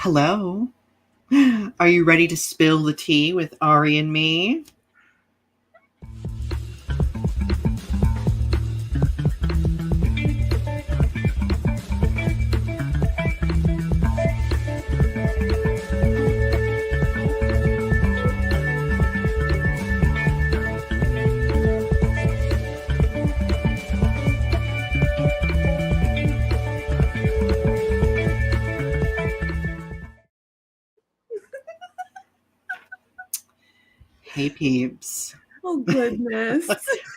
Hello. Are you ready to spill the tea with Ari and me? Hey, peeps. Oh, goodness.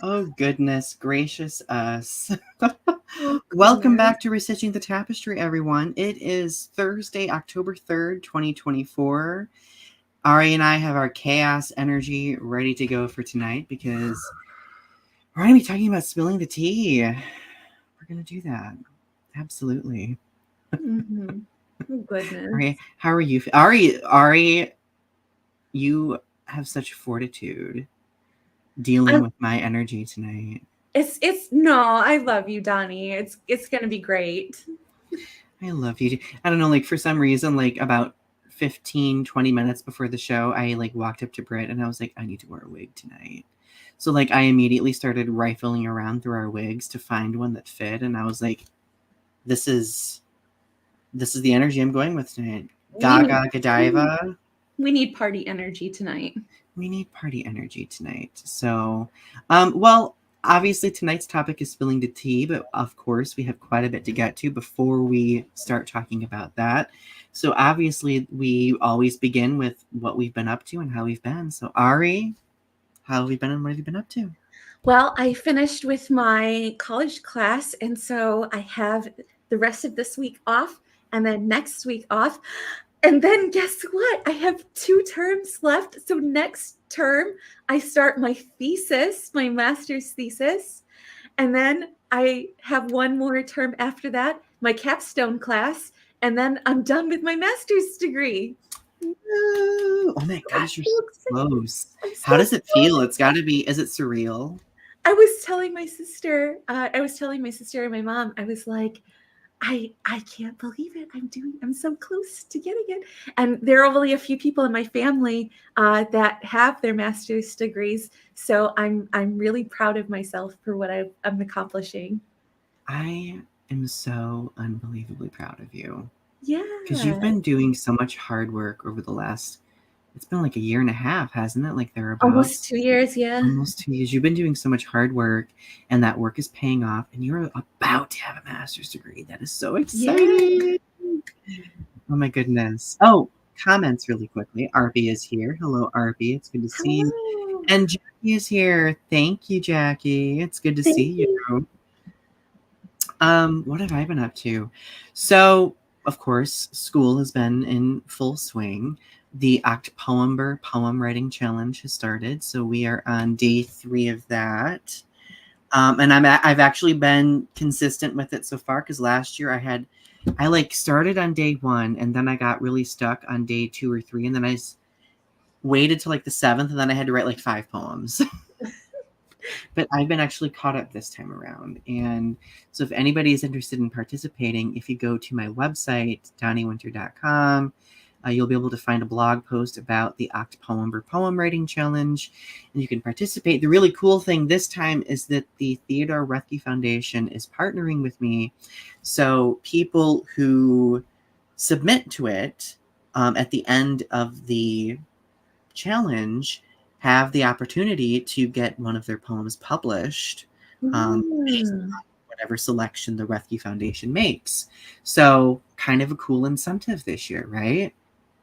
Oh, goodness gracious us. Oh, Welcome goodness. back to Restitching the Tapestry, everyone. It is Thursday, October 3rd, 2024. Ari and I have our chaos energy ready to go for tonight because we're going to be talking about spilling the tea. We're going to do that. Absolutely. Mm-hmm. Oh, goodness. Ari, how are you? Ari, you have such fortitude dealing with my energy tonight. No, I love you, Donnie. It's gonna be great. I love you. I don't know, like for some reason, like about 15, 20 minutes before the show, I like walked up to Britt and I was like, I need to wear a wig tonight. So like I immediately started rifling around through our wigs to find one that fit. And I was like, this is the energy I'm going with tonight. Gaga Godiva. We need party energy tonight. We need party energy tonight. So, well, obviously tonight's topic is spilling the tea, but of course we have quite a bit to get to before we start talking about that. So obviously we always begin with what we've been up to and how we've been. So Ari, how have you been and what have you been up to? Well, I finished with my college class, and so I have the rest of this week off and then next week off. And then guess what? I have 2 terms left. So next term, I start my thesis, my master's thesis. And then I have 1 more term after that, my capstone class. And then I'm done with my master's degree. Oh my gosh, you're so close. So How does it feel? close. It's got to be, is it surreal? I was telling my sister and my mom, I was like, I can't believe it. I'm so close to getting it. And there are only a few people in my family that have their master's degrees. So I'm really proud of myself for what I'm accomplishing. I am so unbelievably proud of you. Yeah. Because you've been doing so much hard work over the last, it's been like a year and a half, hasn't it? Like thereabouts. Almost 2 years, yeah. Almost 2 years. You've been doing so much hard work, and that work is paying off, and you're about to have a master's degree. That is so exciting. Yeah. Oh my goodness. Oh, comments really quickly. Arby is here. Hello, Arby. It's good to see you. And Jackie is here. Thank you, Jackie. It's good to see you. What have I been up to? So, of course, school has been in full swing. The Octopoember Poem Writing Challenge has started, so we are on day 3 of that. And I've actually been consistent with it so far because last year I like started on day 1 and then I got really stuck on day 2 or 3 and then I waited till like the 7th and then I had to write like 5 poems. But I've been actually caught up this time around. And so if anybody is interested in participating, if you go to my website, donnywinter.com, you'll be able to find a blog post about the Octopoember Poem Writing Challenge, and you can participate. The really cool thing this time is that the Theodore Roethke Foundation is partnering with me. So people who submit to it at the end of the challenge have the opportunity to get one of their poems published based on whatever selection the Roethke Foundation makes. So kind of a cool incentive this year, right?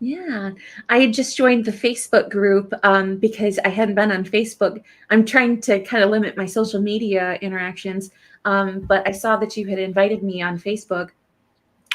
Yeah, I had just joined the Facebook group because I hadn't been on Facebook. I'm trying to kind of limit my social media interactions, but I saw that you had invited me on Facebook,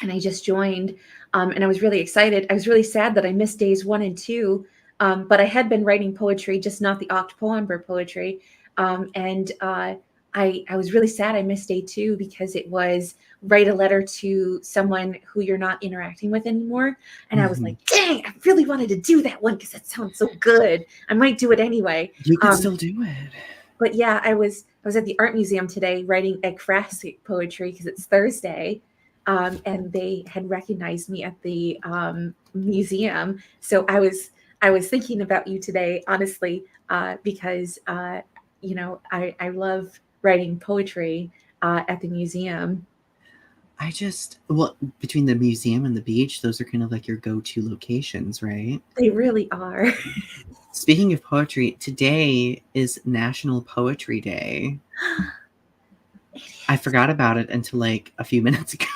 and I just joined, and I was really excited. I was really sad that I missed days 1 and 2, but I had been writing poetry, just not the Octopoember poetry, and I was really sad I missed day 2 because it was write a letter to someone who you're not interacting with anymore. And I was like, dang, I really wanted to do that one because that sounds so good. I might do it anyway. You can still do it. But yeah, I was at the art museum today writing ekphrastic poetry because it's Thursday. and they had recognized me at the museum. So I was thinking about you today, honestly, because you know, I love writing poetry at the museum. Well, between the museum and the beach, those are kind of like your go-to locations, right? They really are. Speaking of poetry, today is National Poetry Day. I forgot about it until like a few minutes ago.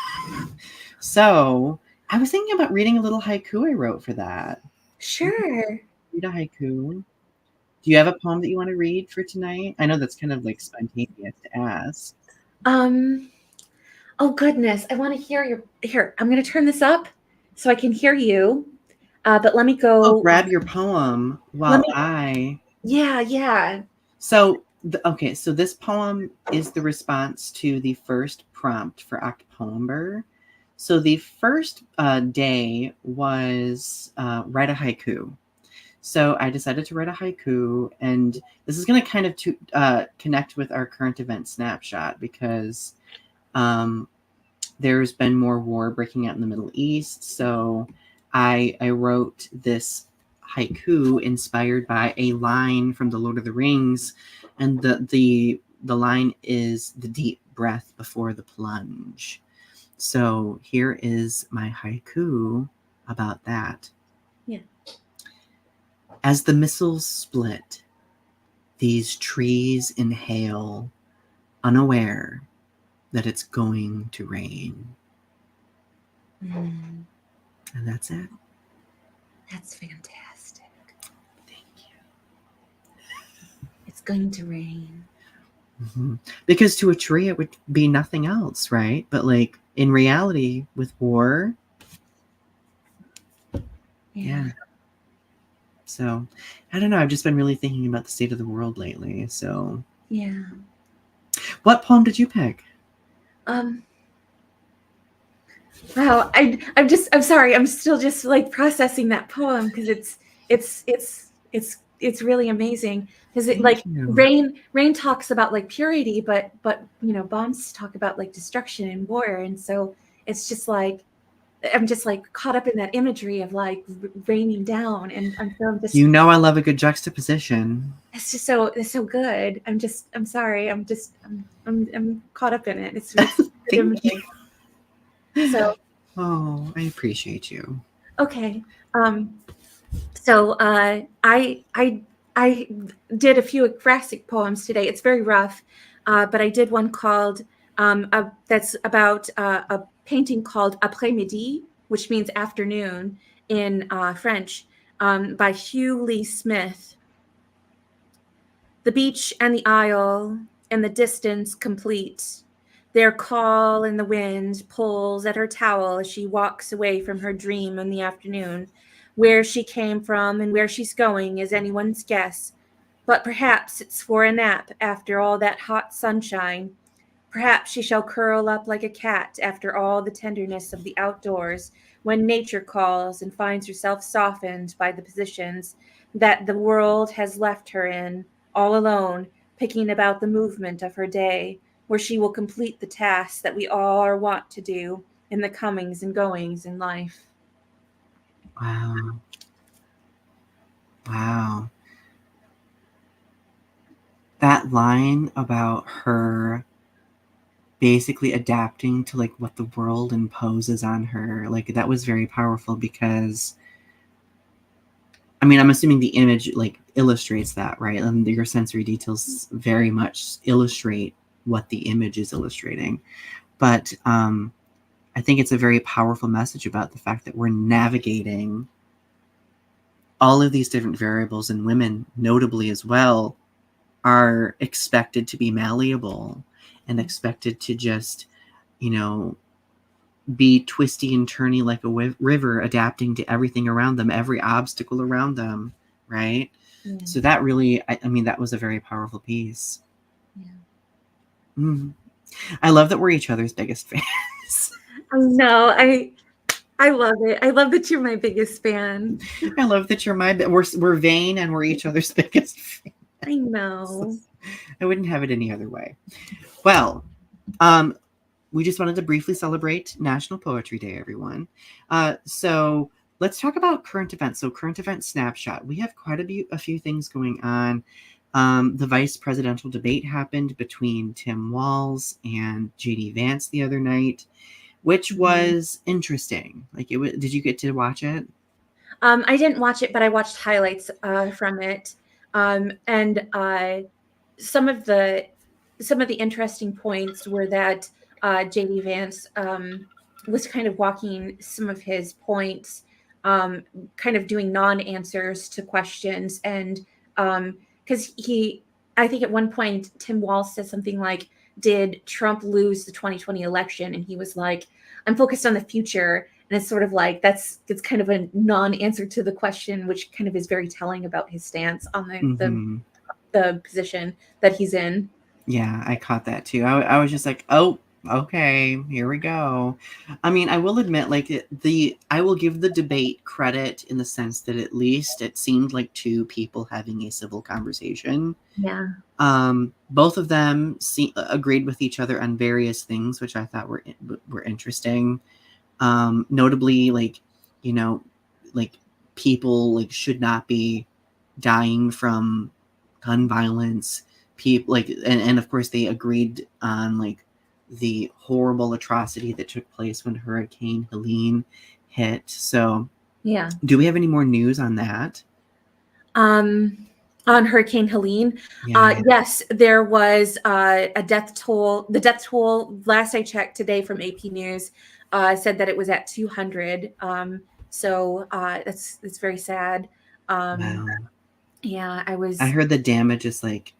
So I was thinking about reading a little haiku I wrote for that. Sure. Read a haiku. Do you have a poem that you want to read for tonight? I know that's kind of like spontaneous to ask. Oh goodness, I want to hear your here. I'm going to turn this up so I can hear you. But let me Oh, go. grab your poem Let while me. I. Yeah. So, okay, so this poem is the response to the first prompt for October. So the first day was write a haiku. So I decided to write a haiku, and this is going to kind of connect with our current event snapshot because there's been more war breaking out in the Middle East. So I wrote this haiku inspired by a line from the Lord of the Rings, and the line is the deep breath before the plunge. So here is my haiku about that. Yeah. As the missiles split, these trees inhale, unaware that it's going to rain. Mm, And that's it. that's fantastic. Thank you. It's going to rain. Mm-hmm. Because to a tree, it would be nothing else, right? But like in reality, with war, yeah. So I don't know. I've just been really thinking about the state of the world lately. So Yeah. what poem did you pick? Wow. I'm sorry. I'm still just like processing that poem because it's really amazing because it like Thank you. rain talks about like purity, but you know, bombs talk about like destruction and war, and so it's just like I'm just like caught up in that imagery of like raining down, and I'm just You know I love a good juxtaposition. it's so good. I'm sorry. I'm caught up in it. It's Thank you. so Oh, I appreciate you. okay. So I did a few ekphrastic poems today. It's very rough, but I did one called that's about a painting called Après-midi, which means afternoon in French, by Hugh Lee Smith. The beach and the isle and the distance complete. Their call in the wind pulls at her towel as she walks away from her dream in the afternoon. Where she came from and where she's going is anyone's guess. But perhaps it's for a nap after all that hot sunshine. Perhaps she shall curl up like a cat after all the tenderness of the outdoors when nature calls and finds herself softened by the positions that the world has left her in, all alone, picking about the movement of her day, where she will complete the tasks that we all are wont to do in the comings and goings in life. Wow. Wow. That line about her basically adapting to like what the world imposes on her, like that was very powerful because I mean, I'm assuming the image like illustrates that, right? And your sensory details very much illustrate what the image is illustrating. But I think it's a very powerful message about the fact that we're navigating all of these different variables, and women notably as well are expected to be malleable and expected to just, you know, be twisty and turny like a river, adapting to everything around them, every obstacle around them, right? Yeah. So that really, I mean, that was a very powerful piece. Yeah. Mm. I love that we're each other's biggest fans. No, I love it. I love that you're my biggest fan. I love that you're we're vain and we're each other's biggest fans. I know. I wouldn't have it any other way. Well, we just wanted to briefly celebrate National Poetry Day, everyone. So let's talk about current events. So current event snapshot. We have quite a few things going on. The vice presidential debate happened between Tim Walz and JD Vance the other night, which was interesting. Like, did you get to watch it? I didn't watch it, but I watched highlights from it, and some of the interesting points were that JD Vance was kind of walking some of his points, kind of doing non-answers to questions, and because I think at one point Tim Walz said something like, "Did Trump lose the 2020 election?" And he was like, "I'm focused on the future." And it's sort of like it's kind of a non-answer to the question, which kind of is very telling about his stance on the position that he's in. Yeah, I caught that too. I was just like, oh, okay, here we go. I mean, I will admit, like I will give the debate credit in the sense that at least it seemed like two people having a civil conversation. Yeah. Both of them agreed with each other on various things, which I thought were interesting. Notably, like, you know, like people like should not be dying from gun violence. People like, and of course they agreed on like the horrible atrocity that took place when Hurricane Helene hit. So Yeah. do we have any more news on that? On Hurricane Helene, Yeah. yes, there was a death toll. The death toll, last I checked today from AP News, said that it was at 200. So that's very sad. Wow. Yeah, I heard the damage is like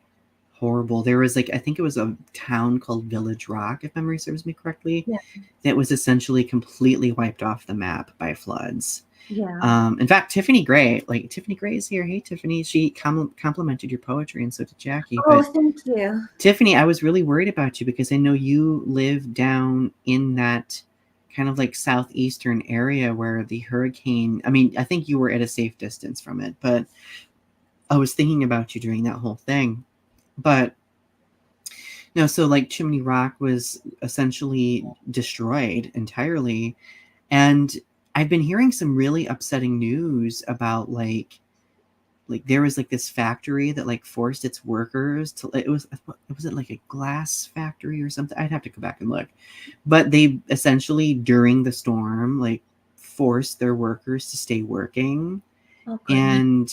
horrible. There was like, I think it was a town called Village Rock, if memory serves me correctly, Yeah. that was essentially completely wiped off the map by floods. Yeah. In fact, Tiffany Gray is here. Hey, Tiffany. She complimented your poetry, and so did Jackie. Oh, But thank you. Tiffany, I was really worried about you because I know you live down in that kind of like southeastern area where the hurricane. I mean, I think you were at a safe distance from it, but I was thinking about you during that whole thing. But no, so like Chimney Rock was essentially destroyed entirely. And I've been hearing some really upsetting news about like there was like this factory that like forced its workers to, it was it like a glass factory or something? I'd have to go back and look. But they essentially during the storm like forced their workers to stay working. Oh, And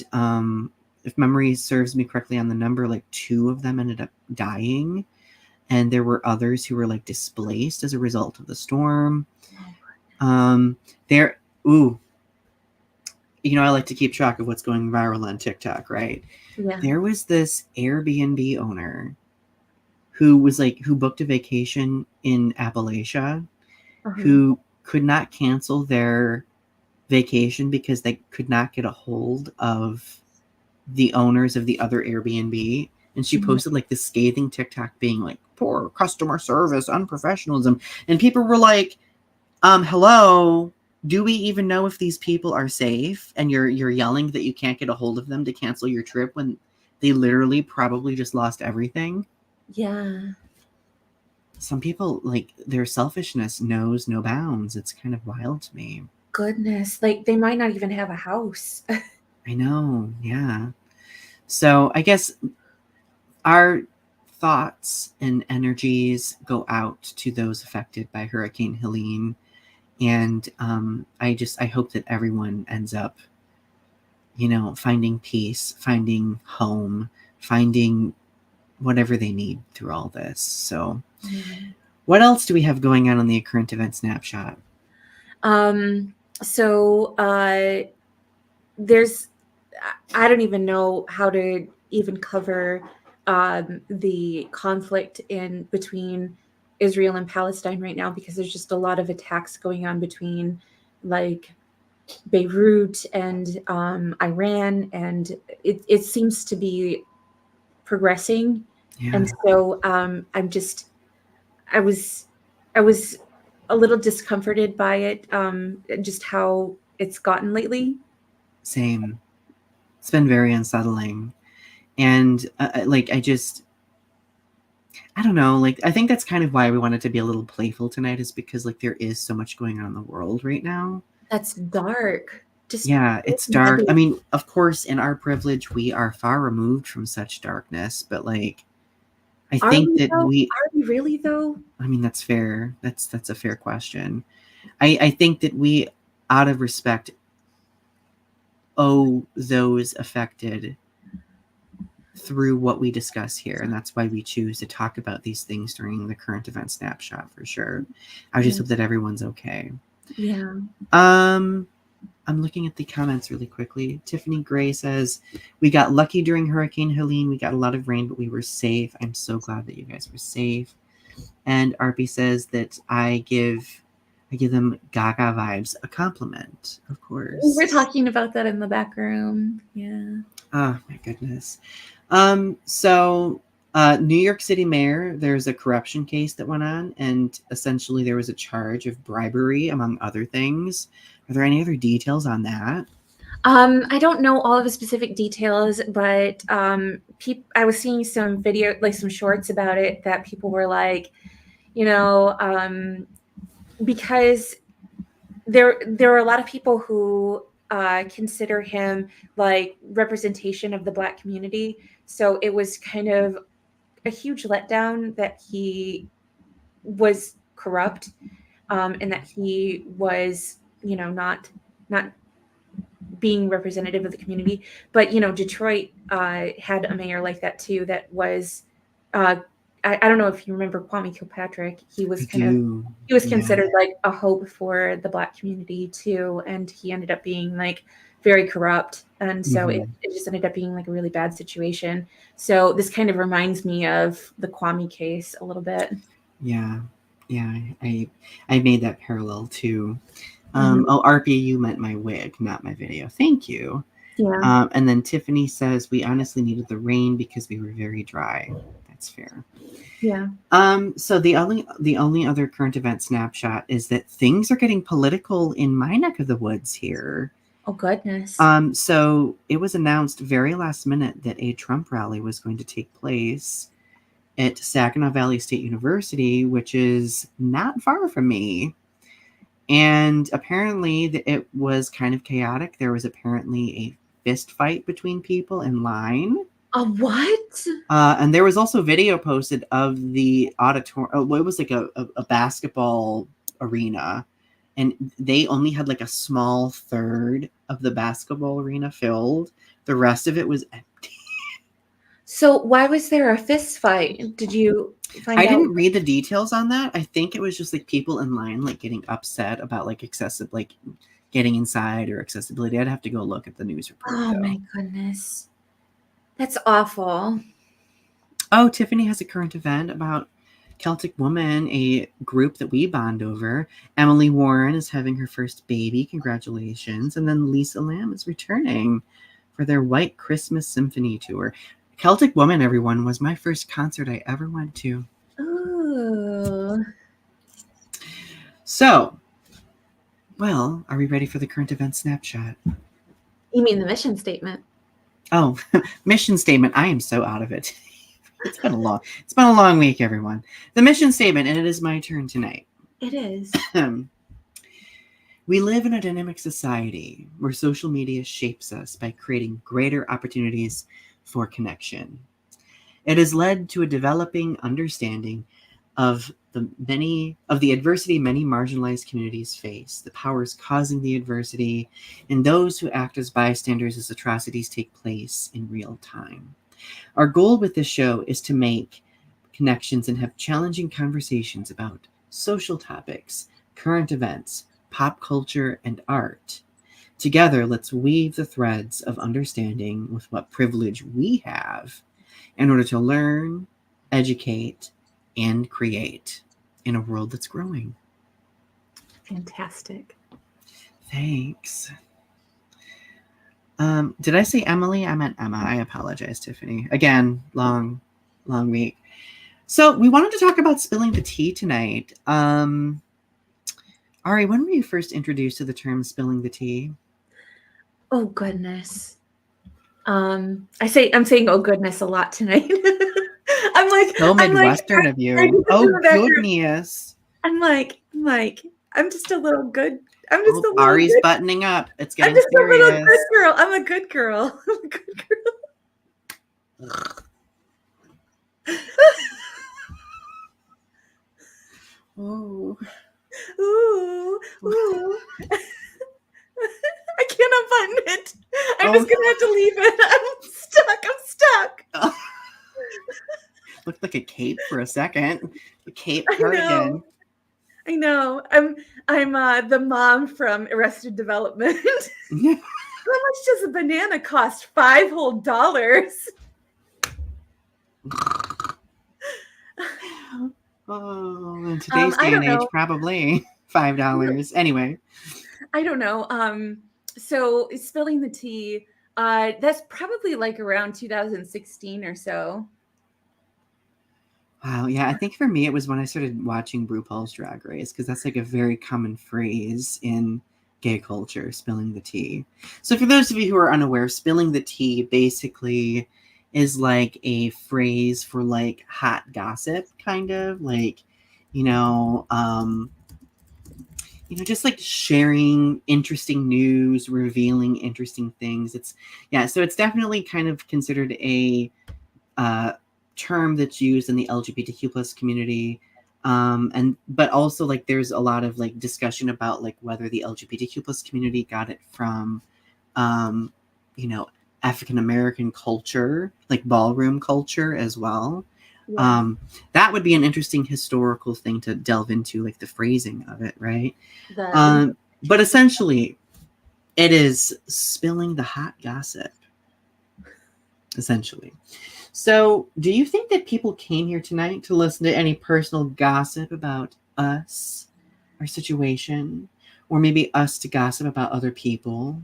if memory serves me correctly on the number, like 2 of them ended up dying, and there were others who were like displaced as a result of the storm. There, ooh, you know, I like to keep track of what's going viral on TikTok, right? Yeah. There was this Airbnb owner who was like, who booked a vacation in Appalachia, who could not cancel their vacation because they could not get a hold of the owners of the other Airbnb. And she posted like this scathing TikTok being like, poor customer service, unprofessionalism. And people were like, hello, do we even know if these people are safe? And you're yelling that you can't get a hold of them to cancel your trip when they literally probably just lost everything. Yeah. Some people, like, their selfishness knows no bounds. It's kind of wild to me. Goodness, like they might not even have a house. I know, yeah. So I guess our thoughts and energies go out to those affected by Hurricane Helene. And I hope that everyone ends up, you know, finding peace, finding home, finding whatever they need through all this. So what else do we have going on the current event snapshot? So there's, I don't even know how to even cover the conflict in between Israel and Palestine right now, because there's just a lot of attacks going on between like Beirut and Iran, and it seems to be progressing. Yeah. And so I was a little discomforted by it, just how it's gotten lately. Same. It's been very unsettling. And like, I don't know. Like, I think that's kind of why we wanted to be a little playful tonight, is because like there is so much going on in the world right now. That's dark. Just Yeah, it's dark. I mean, of course, in our privilege, we are far removed from such darkness, but like, I think that Are we really though? I mean, that's fair. That's a fair question. I think that we, out of respect, owe those affected through what we discuss here, and that's why we choose to talk about these things during the current event snapshot for sure. I just hope that everyone's okay. Yeah. I'm looking at the comments really quickly. Tiffany Gray says, we got lucky during Hurricane Helene. We got a lot of rain, but we were safe. I'm so glad that you guys were safe. And Arpy says that I give them Gaga vibes a compliment, of course. We were talking about that in the back room. Yeah. Oh my goodness. So New York City mayor, there's a corruption case that went on, and essentially there was a charge of bribery, among other things. Are there any other details on that? I don't know all of the specific details, but I was seeing some video, like some shorts about it, that people were like, because there are a lot of people who consider him like representation of the Black community. So it was kind of a huge letdown that he was corrupt, and that he was, not being representative of the community. But Detroit had a mayor like that too. That was, I don't know if you remember Kwame Kilpatrick. He was considered like a hope for the Black community too, and he ended up being like very corrupt, and so it just ended up being like a really bad situation. So this kind of reminds me of the Kwame case a little bit. Yeah, I made that parallel too. Oh, RP, you meant my wig, not my video. Thank you. Yeah. And then Tiffany says, we honestly needed the rain because we were very dry. That's fair. Yeah. So the only other current event snapshot is that things are getting political in my neck of the woods here. Oh, goodness. So it was announced very last minute that a Trump rally was going to take place at Saginaw Valley State University, which is not far from me. And apparently it was kind of chaotic. There was apparently a fist fight between people in line. A what? And there was also video posted of the auditorium. It was like a basketball arena. And they only had like a small third of the basketball arena filled. The rest of it was empty. So why was there a fist fight? Did you find out? I didn't read the details on that. I think it was just like people in line like getting upset about like excessive, like getting inside or accessibility. I'd have to go look at the news report. Oh my goodness. That's awful. Oh, Tiffany has a current event about Celtic Woman, a group that we bond over. Emily Warren is having her first baby. Congratulations. And then Lisa Lamb is returning for their White Christmas Symphony tour. Celtic Woman, everyone, was my first concert I ever went to. Ooh. So, well, are we ready for the current event snapshot? You mean the mission statement? Oh, mission statement. I am so out of it. It's been a long week, everyone. The mission statement, and it is my turn tonight. It is. We live in a dynamic society where social media shapes us by creating greater opportunities for connection. It has led to a developing understanding of the adversity many marginalized communities face, the powers causing the adversity, and those who act as bystanders as atrocities take place in real time. Our goal with this show is to make connections and have challenging conversations about social topics, current events, pop culture, and art. Together, let's weave the threads of understanding with what privilege we have in order to learn, educate, and create in a world that's growing. Fantastic. Thanks. Did I say Emily? I meant Emma. I apologize, Tiffany. Again, long week. So we wanted to talk about spilling the tea tonight. Ari, when were you first introduced to the term spilling the tea? Oh goodness. I'm saying oh goodness a lot tonight. I'm like, So I'm like, Midwestern of I you. just Oh, in the back room. goodness. I'm like, I'm just a little good. I'm just Oh, a little Ari's good. buttoning up. It's I'm getting just a little serious. good girl. I'm a good girl. I'm a good girl. Oh. Ooh, ooh. I can't unbutton it. I'm Oh, just gonna have to leave it. I'm stuck. looked like a cape for a second. The cape I cardigan. know. I know. I'm the mom from Arrested Development. How much does a banana cost? $5 whole. Oh, in today's I day and don't age, know. probably $5. Anyway. I don't know. So spilling the tea, that's probably like around 2016 or so. Wow, yeah, I think for me it was when I started watching RuPaul's Drag Race, because that's like a very common phrase in gay culture, spilling the tea. So for those of you who are unaware, spilling the tea basically is like a phrase for like hot gossip, kind of like, you know, just like sharing interesting news, revealing interesting things. So it's definitely kind of considered a term that's used in the LGBTQ plus community. But also like there's a lot of like discussion about like whether the LGBTQ plus community got it from, you know, African American culture, like ballroom culture as well. Yeah. That would be an interesting historical thing to delve into, like the phrasing of it, right? The But essentially, it is spilling the hot gossip, essentially. So, do you think that people came here tonight to listen to any personal gossip about us, our situation, or maybe us to gossip about other people?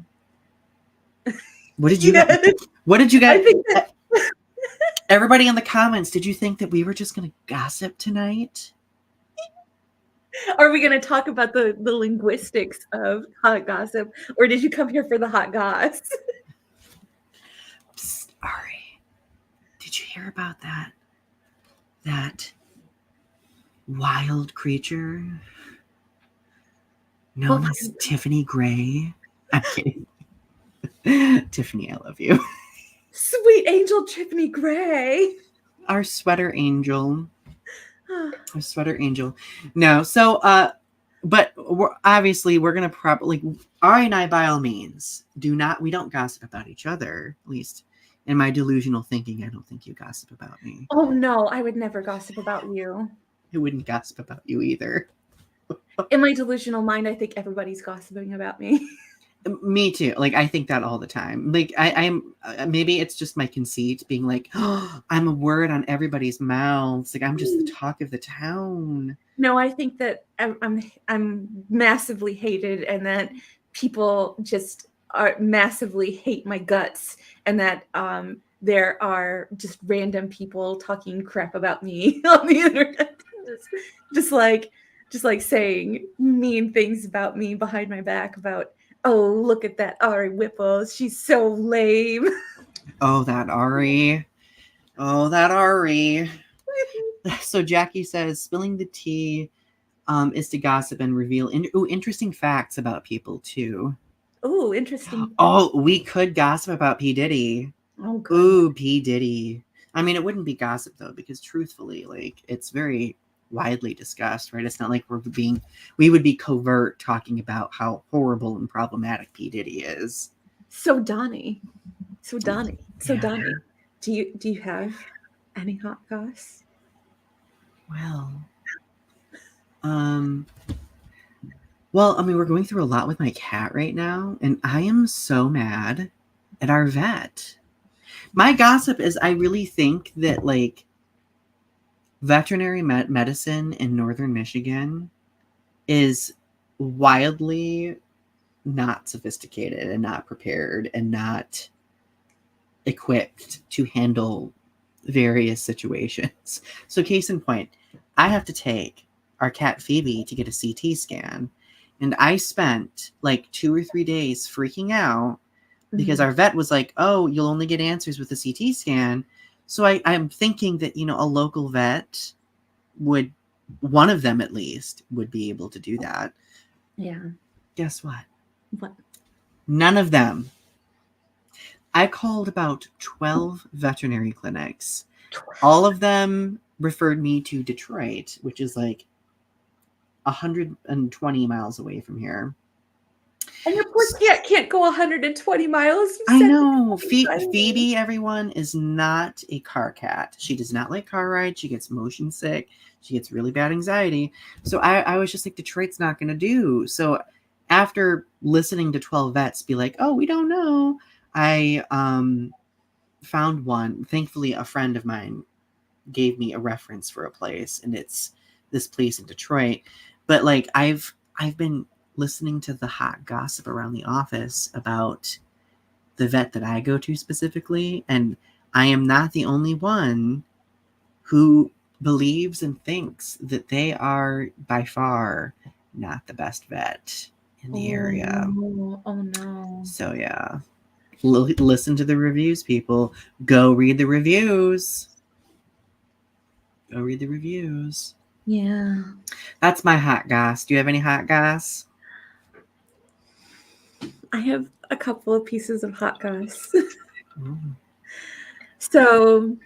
What did you get? yes, What did you I get? think that. Everybody in the comments, did you think that we were just going to gossip tonight? Are we going to talk about the linguistics of hot gossip, or did you come here for the hot goss? Psst, Ari, did you hear about that wild creature known as Tiffany Gray? I'm kidding. Tiffany, I love you. Sweet angel Tiffany Gray. Our sweater angel. Our sweater angel. No, so but we're gonna probably, Ari and I, by all means, we don't gossip about each other. At least in my delusional thinking, I don't think you gossip about me. Oh no, I would never gossip about you. I wouldn't gossip about you either. In my delusional mind, I think everybody's gossiping about me. Me too. Like I think that all the time. Like I'm maybe it's just my conceit being like, oh, I'm a word on everybody's mouths. Like I'm just the talk of the town. No, I think that I'm massively hated, and that people just are massively hate my guts, and that there are just random people talking crap about me on the internet, just like saying mean things about me behind my back about, oh, look at that Ari Whipple, she's so lame. Oh, that Ari. Oh, that Ari. So Jackie says spilling the tea is to gossip and reveal interesting facts about people too. Oh, interesting. Oh, we could gossip about P. Diddy. Oh, good. Ooh, P. Diddy. I mean, it wouldn't be gossip though, because truthfully, like it's very widely discussed, right? It's not like we would be covert talking about how horrible and problematic P. Diddy is. So Donny. Yeah. Do you have any hot goss? Well, I mean, we're going through a lot with my cat right now, and I am so mad at our vet. My gossip is I really think that like veterinary medicine in northern Michigan is wildly not sophisticated and not prepared and not equipped to handle various situations. So case in point, I have to take our cat Phoebe to get a CT scan, and I spent like 2 or 3 days freaking out because our vet was like, oh, you'll only get answers with a CT scan. So I'm thinking that, you know, a local vet would, one of them at least, would be able to do that. Yeah. Guess what? What? None of them. I called about 12 veterinary clinics. All of them referred me to Detroit, which is like 120 miles away from here. And your poor cat can't go 120 miles. You I said know. it's Phoebe, everyone, is not a car cat. She does not like car rides. She gets motion sick. She gets really bad anxiety. So I was just like, Detroit's not going to do. So after listening to 12 vets be like, oh, we don't know, I found one. Thankfully, a friend of mine gave me a reference for a place, and it's this place in Detroit. But like I've been listening to the hot gossip around the office about the vet that I go to specifically, and I am not the only one who believes and thinks that they are by far not the best vet in the area. No. Oh no. So yeah, listen to the reviews, people. Go read the reviews. Go read the reviews. Yeah. That's my hot goss. Do you have any hot goss? I have a couple of pieces of hot goss. Mm. So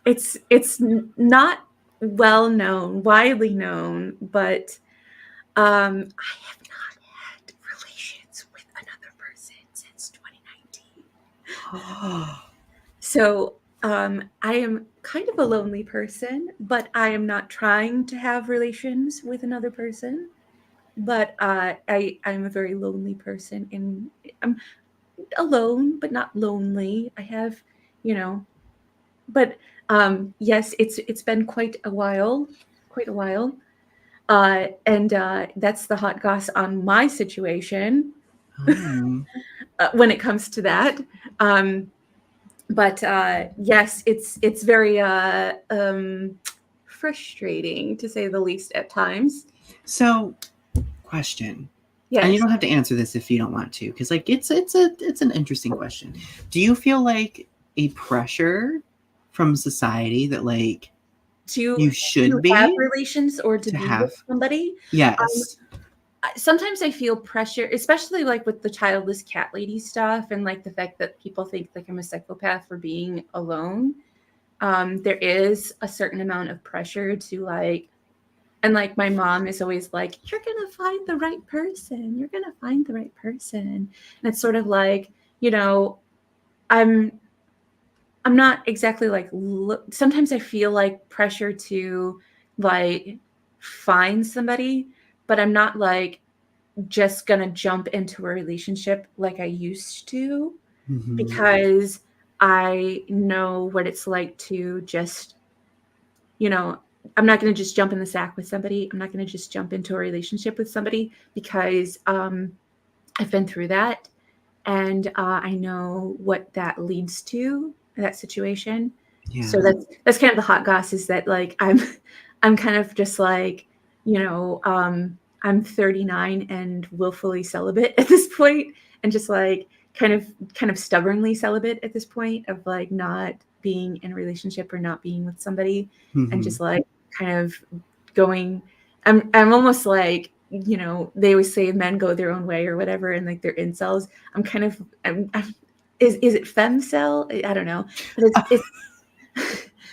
it's not well known, widely known, but I have not had relations with another person since 2019. So I am kind of a lonely person, but I am not trying to have relations with another person. But I'm a very lonely person, and I'm alone, but not lonely. I have, you know, but yes, it's been quite a while, and that's the hot goss on my situation Oh. when it comes to that. But yes, it's very frustrating to say the least at times. So, question. Yes. And you don't have to answer this if you don't want to, because like it's an interesting question. Do you feel like a pressure from society that like you should have be relations or to to be have? with somebody? Yes. Sometimes I feel pressure, especially like with the childless cat lady stuff, and like the fact that people think like I'm a psychopath for being alone. There is a certain amount of pressure to like, and like my mom is always like, you're gonna find the right person. You're gonna find the right person. And it's sort of like, you know, I'm not exactly like, sometimes I feel like pressure to like find somebody, but I'm not like just gonna jump into a relationship like I used to, Mhm. because I know what it's like to just, you know, I'm not going to just jump in the sack with somebody. I'm not going to just jump into a relationship with somebody, because I've been through that, and I know what that leads to, that situation. Yeah. So that's kind of the hot goss, is that like I'm kind of just like, you know, I'm 39 and willfully celibate at this point, and just like kind of stubbornly celibate at this point, of like not being in a relationship or not being with somebody, and just like kind of going. I'm almost like, you know, they always say men go their own way or whatever, and like they're incels. I'm is it femcel? I don't know, but it's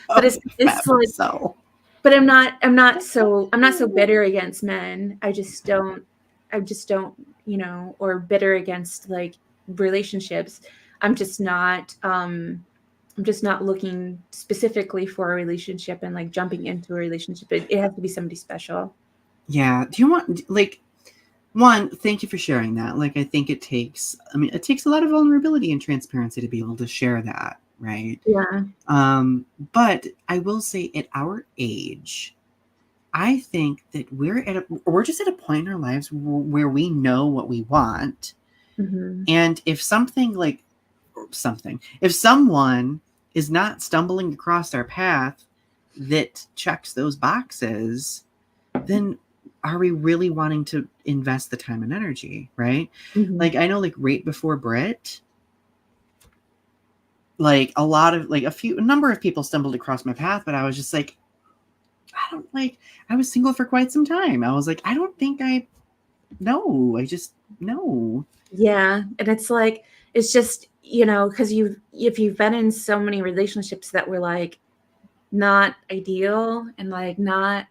but it's like, so. but I'm not so bitter against men. I just don't, you know, or bitter against like relationships. I'm just not looking specifically for a relationship and like jumping into a relationship. It has to be somebody special. Yeah. Do you want like one, thank you for sharing that. Like I think it takes a lot of vulnerability and transparency to be able to share that, right? Yeah. But I will say at our age, I think that we're just at a point in our lives where we know what we want. Mm-hmm. And if if someone is not stumbling across our path that checks those boxes, then are we really wanting to invest the time and energy, right? Mm-hmm. Like I know like right before Brit, like a number of people stumbled across my path, but I was just like, I was single for quite some time. I was like, I don't think I just no. Yeah. And it's just, because if you've been in so many relationships that were like not ideal and like not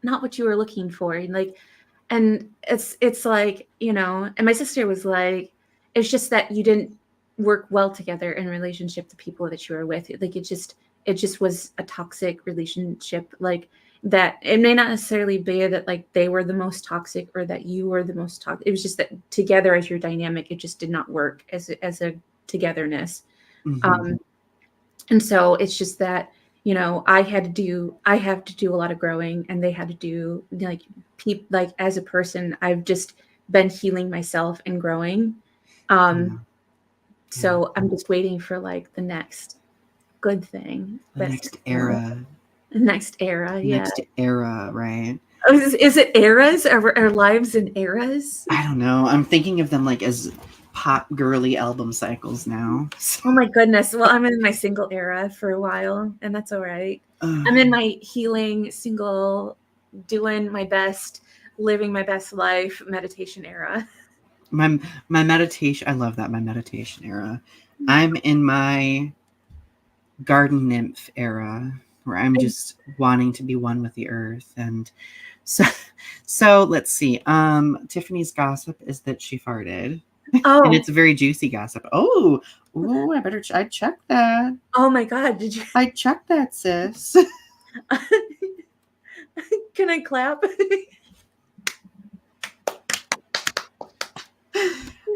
what you were looking for. And it's like, and my sister was like, it's just that you didn't work well together in relationship to people that you were with. Like it just was a toxic relationship. Like that it may not necessarily be that like they were the most toxic or that you were the most toxic. It was just that together as your dynamic, it just did not work as a togetherness. Mm-hmm. And so it's just that, I have to do a lot of growing, and they had to do like as a person, I've just been healing myself and growing. Yeah. So I'm just waiting for like the next good thing. The next era. Next era. Yeah. Next era, right? Oh, is it eras? Are lives in eras? I don't know. I'm thinking of them like as pop girly album cycles now. Oh my goodness. Well, I'm in my single era for a while, and that's all right. I'm in my healing, single, doing my best, living my best life meditation era. My meditation, I love that, my meditation era. I'm in my garden nymph era where I'm just wanting to be one with the earth. And so let's see. Tiffany's gossip is that she farted. Oh. And it's a very juicy gossip. Oh, I better I check that. Oh my God, did you? I checked that, sis. Can I clap?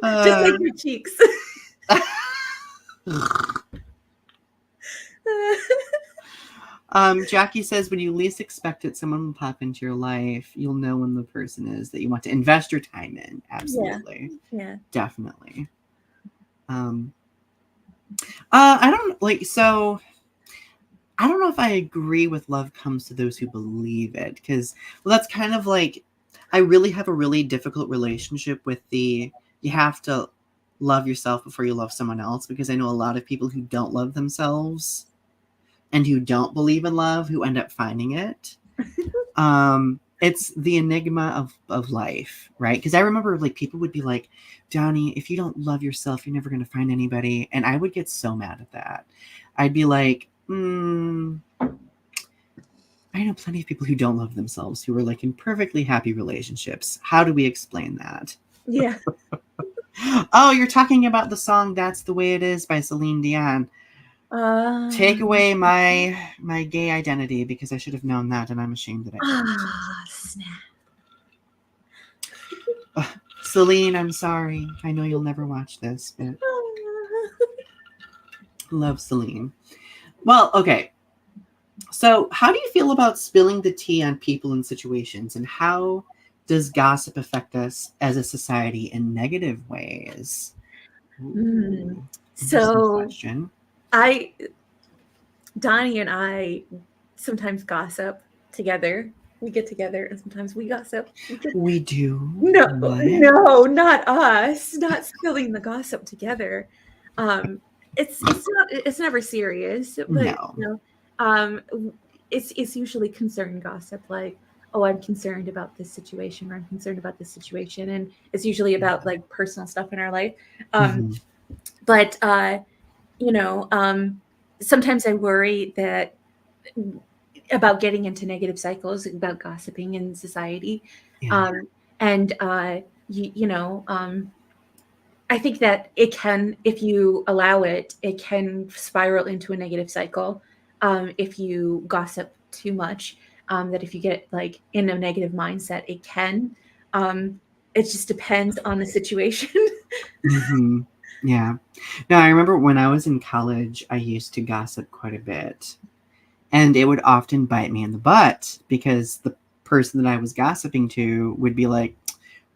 Just like your cheeks. Jackie says, when you least expect it, someone will pop into your life. You'll know when the person is that you want to invest your time in. Absolutely. Yeah. Definitely. I don't know if I agree with love comes to those who believe it, because that's kind of like, I really have a really difficult relationship with you have to love yourself before you love someone else, because I know a lot of people who don't love themselves and who don't believe in love who end up finding it. It's the enigma of life, right? Because I remember like people would be like, Donny, if you don't love yourself, you're never going to find anybody. And I would get so mad at that. I'd be like, I know plenty of people who don't love themselves, who are like in perfectly happy relationships. How do we explain that? Yeah. Oh, you're talking about the song That's the Way It Is by Celine Dion. Take away my gay identity, because I should have known that, and I'm ashamed that I didn't. Snap. Celine, I'm sorry. I know you'll never watch this, but love Celine. Well, okay. So how do you feel about spilling the tea on people and situations, and how does gossip affect us as a society in negative ways? Ooh, so question. Donny and I sometimes gossip together. We get together and sometimes we gossip. We do. No, not us. Not spilling the gossip together. It's never serious, but it's usually concerned gossip, like, oh, I'm concerned about this situation, or I'm concerned about this situation, and it's usually about like personal stuff in our life. But sometimes I worry that about getting into negative cycles about gossiping in society. Yeah. I think that it can, if you allow it, it can spiral into a negative cycle. If you gossip too much, that if you get like in a negative mindset, it can. It just depends on the situation. Yeah. No, I remember when I was in college, I used to gossip quite a bit. And it would often bite me in the butt, because the person that I was gossiping to would be like,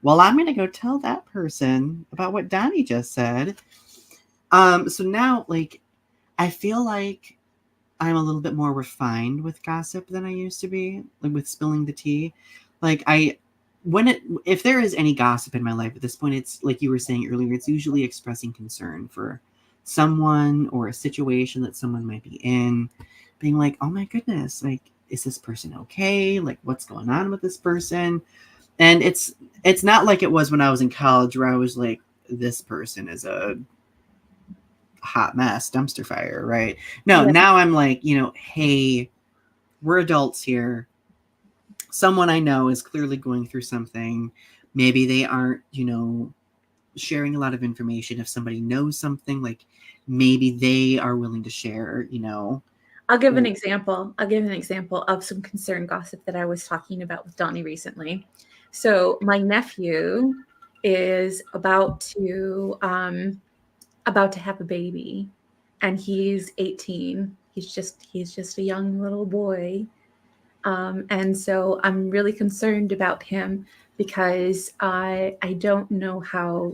well, I'm going to go tell that person about what Donny just said. So now, like, I feel like I'm a little bit more refined with gossip than I used to be, like with spilling the tea. Like if there is any gossip in my life at this point, it's like you were saying earlier, it's usually expressing concern for someone or a situation that someone might be in, being like, oh my goodness, like, is this person okay? Like, what's going on with this person? And it's not like it was when I was in college where I was like, this person is a hot mess, dumpster fire, right? No, Yeah. now I'm like, hey, we're adults here. Someone I know is clearly going through something. Maybe they aren't, sharing a lot of information. If somebody knows something, like maybe they are willing to share, I'll give an example. I'll give an example of some concerned gossip that I was talking about with Donnie recently. So my nephew is about to have a baby, and he's 18. He's just a young little boy. And so I'm really concerned about him because I don't know how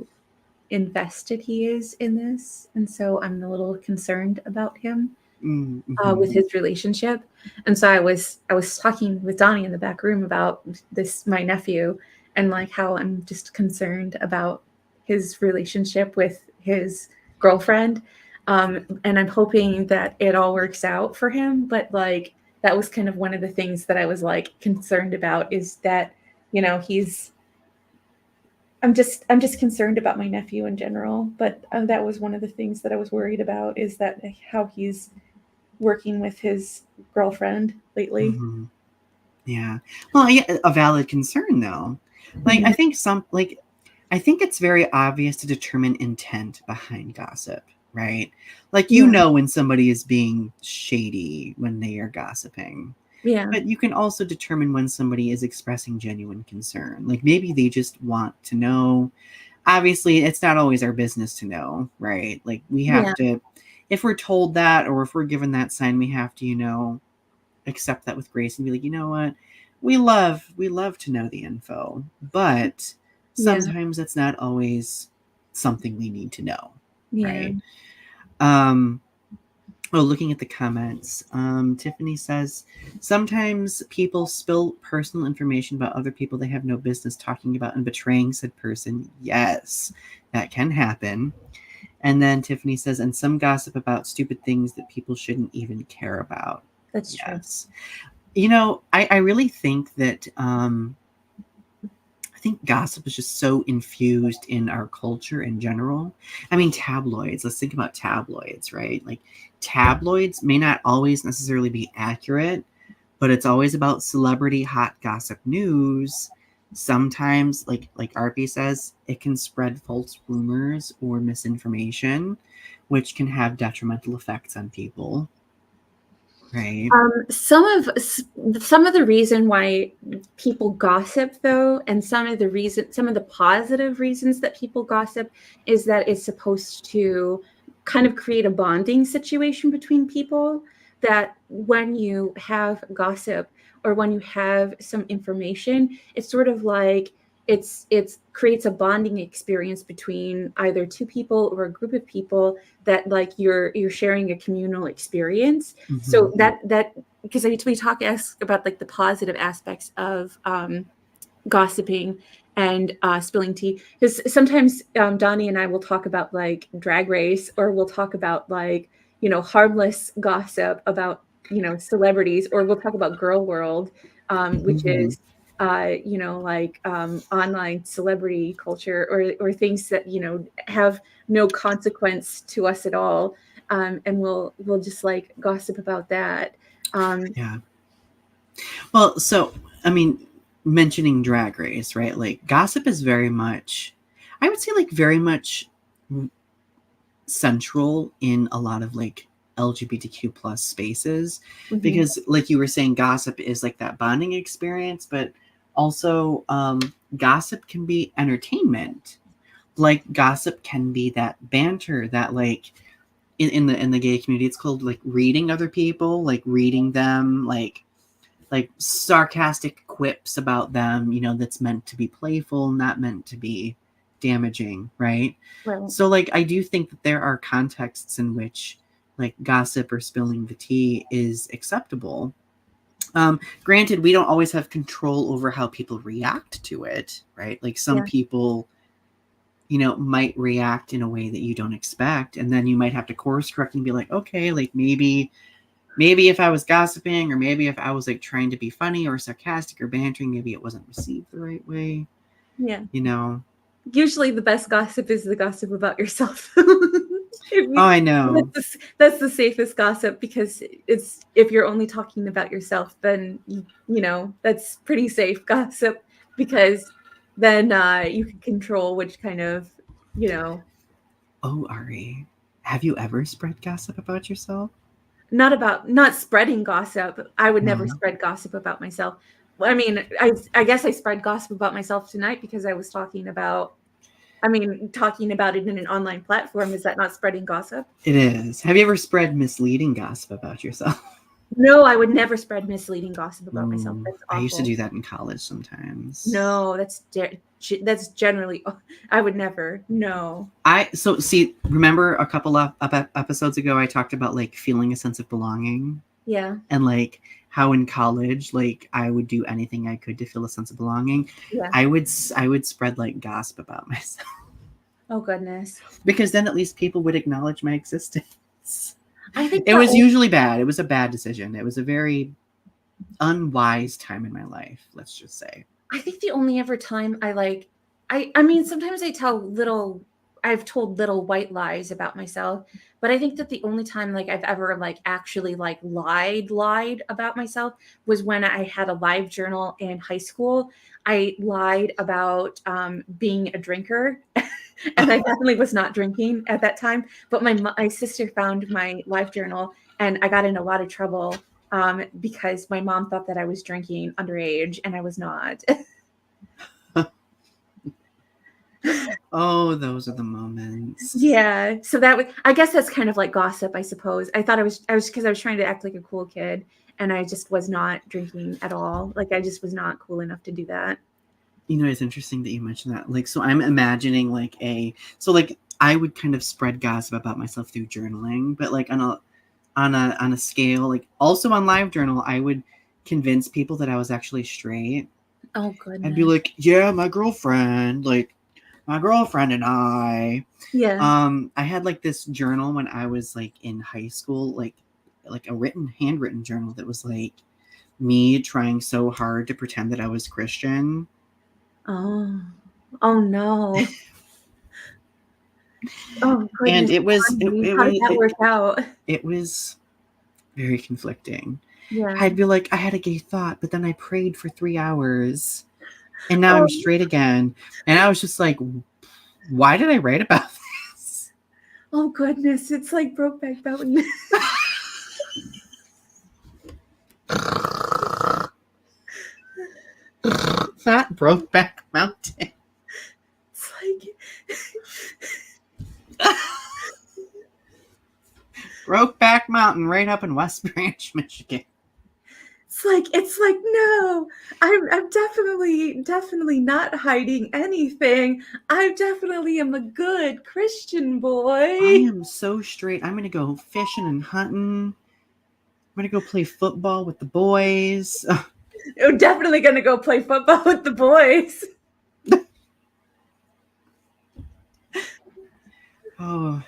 invested he is in this, and so I'm a little concerned about him with his relationship. And so I was talking with Donnie in the back room about this, my nephew, and like how I'm just concerned about his relationship with his girlfriend. And I'm hoping that it all works out for him. But like that was kind of one of the things that I was like concerned about, is that, he's I'm just concerned about my nephew in general, but that was one of the things that I was worried about, is that how he's working with his girlfriend lately. Mm-hmm. Yeah. Well, yeah, a valid concern though. Like, I think I think it's very obvious to determine intent behind gossip, right? Like, Yeah. when somebody is being shady when they are gossiping. Yeah. But you can also determine when somebody is expressing genuine concern. Like, maybe they just want to know. Obviously, it's not always our business to know, right? Like, we have to, if we're told that, or if we're given that sign, we have to, accept that with grace and be like, you know what? We love to know the info, but sometimes it's not always something we need to know, right? Well, looking at the comments, Tiffany says, sometimes people spill personal information about other people they have no business talking about and betraying said person. Yes, that can happen. And then Tiffany says, and some gossip about stupid things that people shouldn't even care about. That's Yes. I really think that I think gossip is just so infused in our culture in general. I mean, tabloids, let's think about tabloids, right? Like, tabloids may not always necessarily be accurate, but it's always about celebrity hot gossip news. Sometimes, like RP says, it can spread false rumors or misinformation, which can have detrimental effects on people. Right. Some of the reason why people gossip, though, and some of the positive reasons that people gossip, is that it's supposed to kind of create a bonding situation between people. That when you have gossip, or when you have some information, it's sort of like it creates a bonding experience between either two people or a group of people, that like you're sharing a communal experience. Mm-hmm. So that because we ask about like the positive aspects of gossiping and spilling tea, because sometimes Donnie and I will talk about like Drag Race, or we'll talk about like harmless gossip about celebrities, or we'll talk about Girl World, which is like online celebrity culture, or things that have no consequence to us at all, and we'll just like gossip about that. Yeah. Well, so I mean, mentioning Drag Race, right? Like, gossip is very much, I would say, like, very much central in a lot of like LGBTQ plus spaces, because like you were saying, gossip is like that bonding experience, but also gossip can be entertainment. Like, gossip can be that banter that, like, in the gay community, it's called like reading other people, like reading them, like sarcastic quips about them, that's meant to be playful, not meant to be damaging, right? Right. So like, I do think that there are contexts in which like gossip or spilling the tea is acceptable. Granted, we don't always have control over how people react to it, right? Like, some people might react in a way that you don't expect. And then you might have to course correct and be like, okay, like maybe if I was gossiping, or maybe if I was like trying to be funny or sarcastic or bantering, maybe it wasn't received the right way. Yeah. Usually the best gossip is the gossip about yourself. I know. That's the safest gossip, because it's, if you're only talking about yourself, then that's pretty safe gossip, because then you can control which kind of Oh, Ari, have you ever spread gossip about yourself? not spreading gossip. I would never No. spread gossip about myself. I mean, I guess I spread gossip about myself tonight because I was talking about it in an online platform. Is that not spreading gossip? It is. Have you ever spread misleading gossip about yourself? No, I would never spread misleading gossip about myself. That's I used to awful. do that in college sometimes. No, that's generally, I would never. No. Remember a couple of episodes ago, I talked about like feeling a sense of belonging. Yeah. And like how in college, like I would do anything I could to feel a sense of belonging. Yeah. I would spread like gossip about myself. Oh goodness. Because then at least people would acknowledge my existence. I think it was usually bad. It was a bad decision. It was a very unwise time in my life, let's just say. I think the only ever time I mean, sometimes I've told little white lies about myself, but I think that the only time like I've ever like actually like lied about myself was when I had a live journal in high school. I lied about being a drinker. And I definitely was not drinking at that time, but my sister found my live journal, and I got in a lot of trouble because my mom thought that I was drinking underage, and I was not. Oh, those are the moments. Yeah. So I guess that's kind of like gossip, I suppose. I thought I was because I was trying to act like a cool kid, and I just was not drinking at all. Like I just was not cool enough to do that. It's interesting that you mentioned that. Like, so I'm imagining like I would kind of spread gossip about myself through journaling, but like on a scale, like also on live journal, I would convince people that I was actually straight. Oh goodness. I'd be like, yeah, my girlfriend and I. Yeah. I had like this journal when I was like in high school, like a handwritten journal that was like me trying so hard to pretend that I was Christian. Oh no. Oh goodness. And it was how did that work out? It was very conflicting. Yeah. I'd be like, I had a gay thought, but then I prayed for 3 hours and now I'm straight again. And I was just like, why did I write about this? Oh goodness, it's like Brokeback Mountain. Not Brokeback Mountain. It's like Brokeback Mountain, right up in West Branch, Michigan. It's like no, I'm definitely not hiding anything. I definitely am a good Christian boy. I am so straight. I'm gonna go fishing and hunting. I'm gonna go play football with the boys. I'm definitely gonna go play football with the boys. Oh.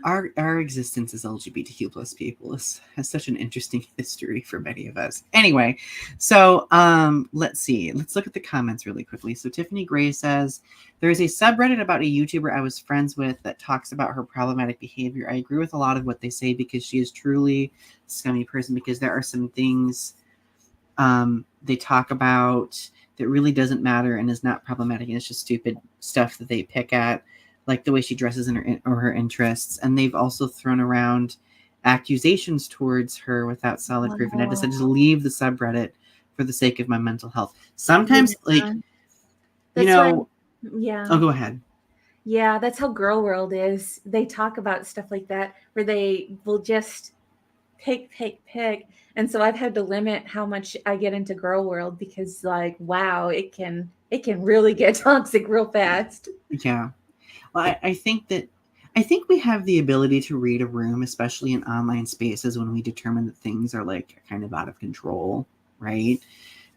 Our existence as LGBTQ plus people has such an interesting history for many of us. Anyway, so let's see. Let's look at the comments really quickly. So Tiffany Gray says, there is a subreddit about a YouTuber I was friends with that talks about her problematic behavior. I agree with a lot of what they say because she is truly a scummy person, because there are some things they talk about that really doesn't matter and is not problematic, and it's just stupid stuff that they pick at, like the way she dresses or her interests. And they've also thrown around accusations towards her without solid proof. And I decided to leave the subreddit for the sake of my mental health. Sometimes, yeah. Oh, go ahead. Yeah, that's how Girl World is. They talk about stuff like that where they will just pick. And so I've had to limit how much I get into Girl World because, like, wow, it can really get toxic real fast. Yeah. Well, I think we have the ability to read a room, especially in online spaces, when we determine that things are like kind of out of control, right?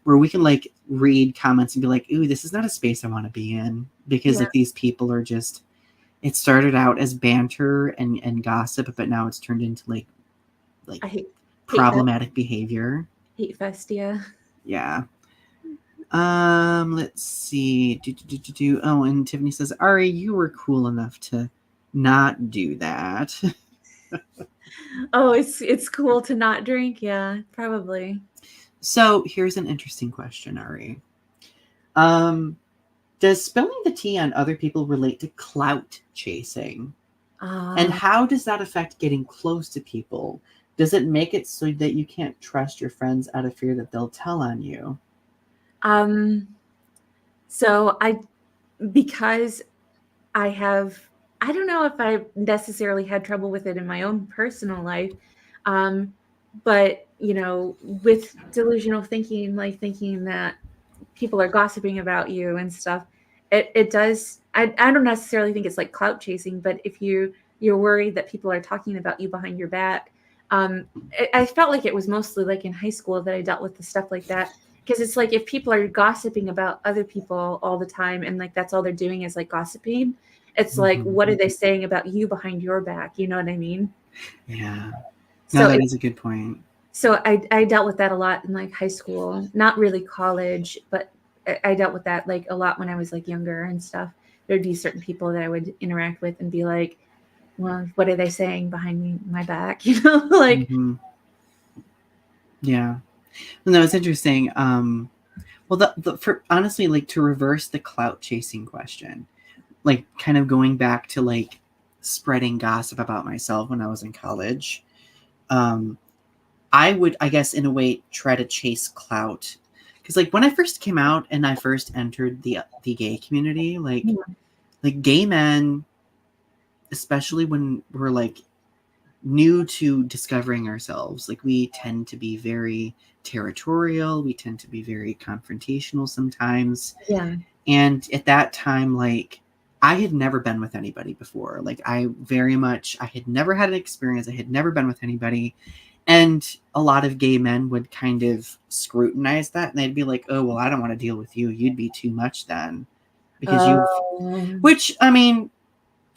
where we can like read comments and be like, ooh, this is not a space I want to be in, because like these people are just, it started out as banter and gossip, but now it's turned into like I hate problematic behavior. Hate fest, yeah. Yeah. Let's see. Oh, and Tiffany says, Ari, you were cool enough to not do that. Oh, it's cool to not drink, yeah, probably. So here's an interesting question, Ari. Does spilling the tea on other people relate to clout chasing? And how does that affect getting close to people? Does it make it so that you can't trust your friends out of fear that they'll tell on you? So because I don't know if I necessarily had trouble with it in my own personal life. But with delusional thinking, like thinking that people are gossiping about you and stuff, it does. I don't necessarily think it's like clout chasing, but if you're worried that people are talking about you behind your back, I felt like it was mostly like in high school that I dealt with the stuff like that. Because it's like if people are gossiping about other people all the time and like that's all they're doing is like gossiping, it's like, what are they saying about you behind your back? You know what I mean? Yeah. So that is a good point. So I dealt with that a lot in like high school, not really college, but I dealt with that like a lot when I was like younger and stuff. There'd be certain people that I would interact with and be like, well, what are they saying behind my back? Like. Yeah. No, it's interesting. Well, for honestly, like to reverse the clout chasing question, like kind of going back to like spreading gossip about myself when I was in college, I would, I guess, in a way, try to chase clout. Because like when I first came out and I first entered the gay community, like gay men, especially when we're like new to discovering ourselves, like we tend to be very territorial, we tend to be very confrontational sometimes. Yeah. And at that time, like I had never been with anybody before. Like I had never had an experience. I had never been with anybody. And a lot of gay men would kind of scrutinize that. And they'd be like, oh, well, I don't want to deal with you. You'd be too much then. Because which, I mean,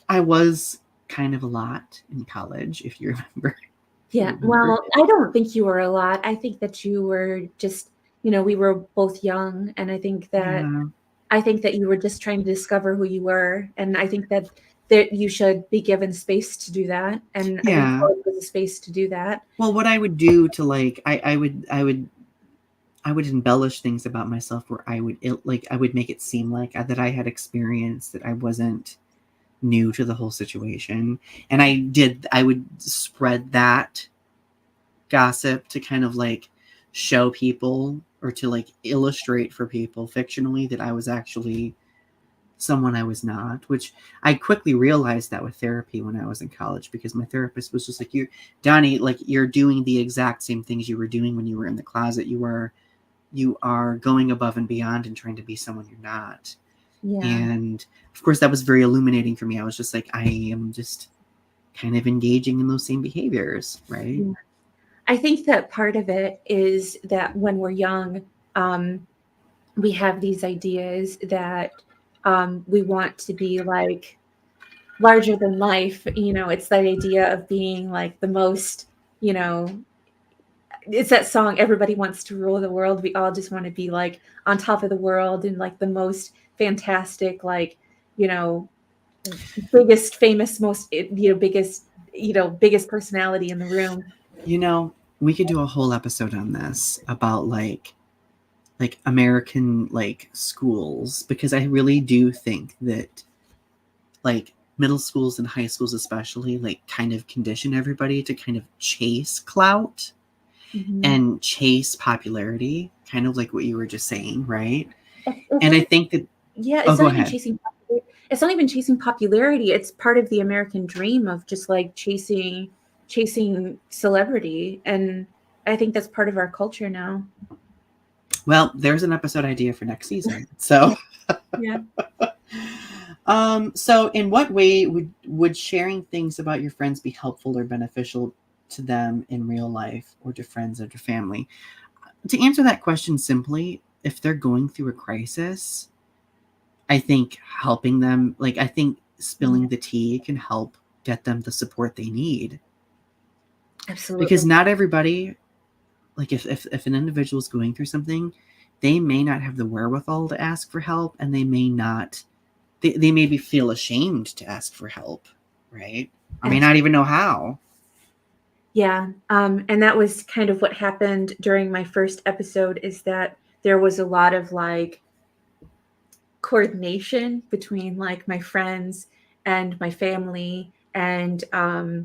I was kind of a lot in college, if you remember. Yeah. Well, I don't think you were a lot. I think that you were just, we were both young. And I think that you were just trying to discover who you were. And I think that you should be given space to do that. And I think college was a space to do that. Well, what I would do to like, I would embellish things about myself where I would make it seem like that I had experience, that I wasn't new to the whole situation. And I would spread that gossip to kind of like show people, or to like illustrate for people fictionally that I was actually someone I was not, which I quickly realized that with therapy when I was in college, because my therapist was just like, Donny, like you're doing the exact same things you were doing when you were in the closet. You are going above and beyond and trying to be someone you're not. Yeah. And of course that was very illuminating for me. I was just like, I am just kind of engaging in those same behaviors, right? Yeah. I think that part of it is that when we're young, we have these ideas that we want to be like larger than life. It's that idea of being like the most, it's that song, Everybody Wants to Rule the World. We all just want to be like on top of the world and like the most fantastic, like, biggest, famous, most, biggest personality in the room. We could do a whole episode on this about like American like schools, because I really do think that like middle schools and high schools especially like kind of condition everybody to kind of chase clout and chase popularity, kind of like what you were just saying, right? And I think that it's not even chasing popularity. It's not even chasing popularity. It's part of the American dream of just like chasing celebrity, and I think that's part of our culture now. Well, there's an episode idea for next season. So yeah. So in what way would sharing things about your friends be helpful or beneficial to them in real life, or to friends or to family? to answer that question simply, if they're going through a crisis, I think helping them, like, I think spilling the tea can help get them the support they need. Absolutely. Because not everybody, like, if an individual is going through something, they may not have the wherewithal to ask for help, and they may maybe feel ashamed to ask for help, right? Or may not even know how. Yeah. And that was kind of what happened during my first episode, is that there was a lot of like coordination between like my friends and my family and a